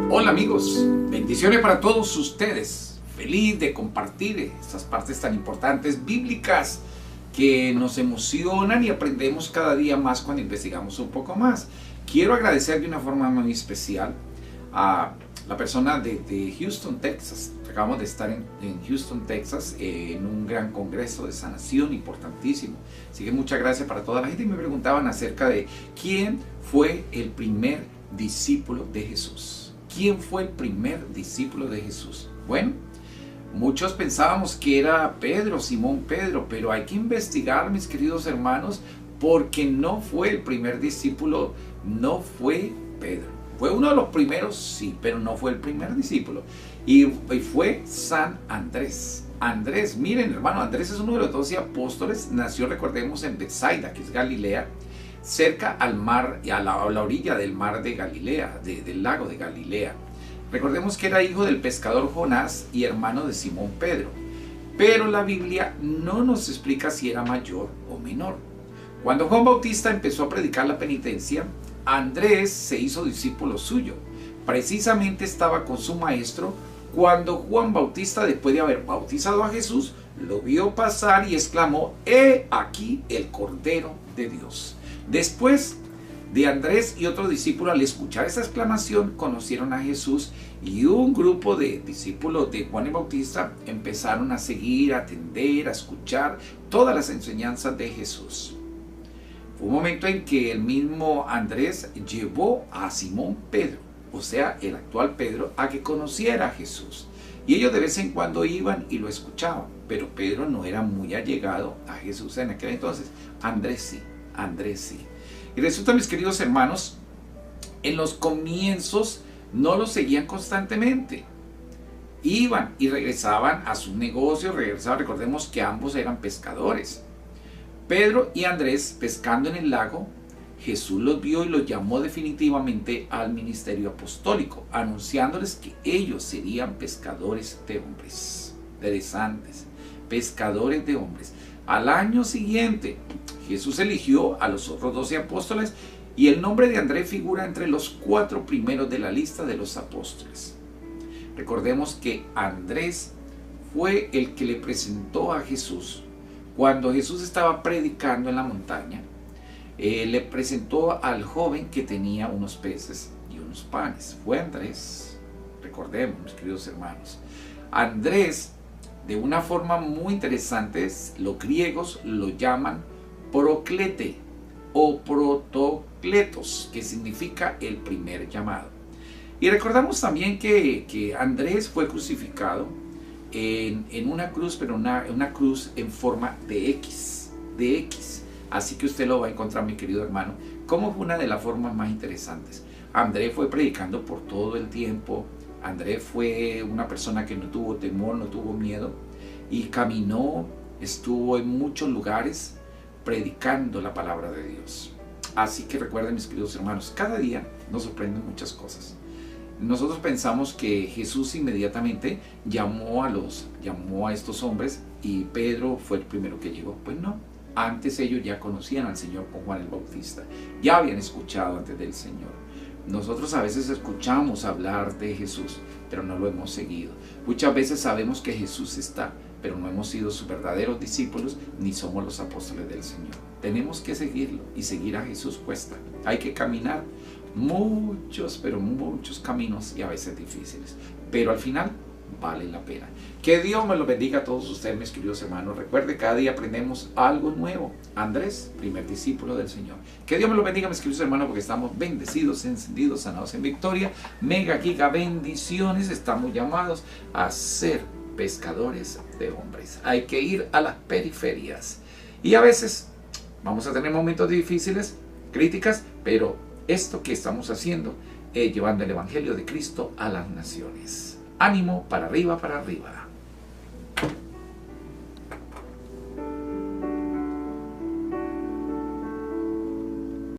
Hola amigos, bendiciones para todos ustedes. Feliz de compartir estas partes tan importantes bíblicas que nos emocionan y aprendemos cada día más cuando investigamos un poco más. Quiero agradecer de una forma muy especial a la persona de Houston, Texas. Acabamos de estar en Houston, Texas, en un gran congreso de sanación importantísimo. Así que muchas gracias para toda la gente. Y me preguntaban acerca de quién fue el primer discípulo de Jesús. ¿Quién fue el primer discípulo de Jesús? Bueno, muchos pensábamos que era Pedro, Simón Pedro, pero hay que investigar, mis queridos hermanos, porque no fue el primer discípulo, no fue Pedro. Fue uno de los primeros, sí, pero no fue el primer discípulo. Y fue San Andrés. Andrés, miren hermano, Andrés es uno de los 12 apóstoles. Nació, recordemos, en Betsaida, que es Galilea, cerca al mar, a la orilla del mar de Galilea, del lago de Galilea. Recordemos que era hijo del pescador Jonás y hermano de Simón Pedro. Pero la Biblia no nos explica si era mayor o menor. Cuando Juan Bautista empezó a predicar la penitencia, Andrés se hizo discípulo suyo. Precisamente estaba con su maestro cuando Juan Bautista, después de haber bautizado a Jesús, lo vio pasar y exclamó: «He aquí el Cordero de Dios». Después de Andrés y otro discípulo, al escuchar esa exclamación, conocieron a Jesús, y un grupo de discípulos de Juan el Bautista empezaron a seguir, a atender, a escuchar todas las enseñanzas de Jesús. Fue un momento en que el mismo Andrés llevó a Simón Pedro, o sea, el actual Pedro, a que conociera a Jesús. Y ellos de vez en cuando iban y lo escuchaban, pero Pedro no era muy allegado a Jesús en aquel entonces. Andrés sí, Andrés sí. Y resulta, mis queridos hermanos, en los comienzos no lo seguían constantemente. Iban y regresaban a sus negocios, recordemos que ambos eran pescadores. Pedro y Andrés pescando en el lago, Jesús los vio y los llamó definitivamente al ministerio apostólico, anunciándoles que ellos serían pescadores de hombres. Interesantes, pescadores de hombres. Al año siguiente, Jesús eligió a los otros 12 apóstoles y el nombre de Andrés figura entre los 4 primeros de la lista de los apóstoles. Recordemos que Andrés fue el que le presentó a Jesús. Cuando Jesús estaba predicando en la montaña, le presentó al joven que tenía unos peces y unos panes. Fue Andrés. Recordemos, mis queridos hermanos. Andrés, de una forma muy interesante, los griegos lo llaman proclete o protocletos, que significa el primer llamado. Y recordamos también que Andrés fue crucificado en una cruz, pero una cruz en forma de X. Así que usted lo va a encontrar, mi querido hermano, como una de las formas más interesantes. Andrés fue predicando por todo el tiempo. Andrés fue una persona que no tuvo temor, no tuvo miedo, y caminó, estuvo en muchos lugares predicando la palabra de Dios. Así que recuerden, mis queridos hermanos, cada día nos sorprenden muchas cosas. Nosotros pensamos que Jesús inmediatamente llamó a estos hombres y Pedro fue el primero que llegó. Pues no, antes ellos ya conocían al Señor con Juan el Bautista, ya habían escuchado antes del Señor. Nosotros a veces escuchamos hablar de Jesús, pero no lo hemos seguido. Muchas veces sabemos que Jesús está, pero no hemos sido sus verdaderos discípulos, ni somos los apóstoles del Señor. Tenemos que seguirlo, y seguir a Jesús cuesta. Hay que caminar muchos, pero muchos caminos, y a veces difíciles, pero al final vale la pena. Que Dios me lo bendiga a todos ustedes, mis queridos hermanos. Recuerde, cada día aprendemos algo nuevo. Andrés, primer discípulo del Señor. Que Dios me lo bendiga, mis queridos hermanos, porque estamos bendecidos, encendidos, sanados en victoria. Mega giga bendiciones. Estamos llamados a ser pescadores de hombres. Hay que ir a las periferias. Y a veces vamos a tener momentos difíciles, críticas, pero esto que estamos haciendo es llevando el Evangelio de Cristo a las naciones. Ánimo, para arriba, para arriba.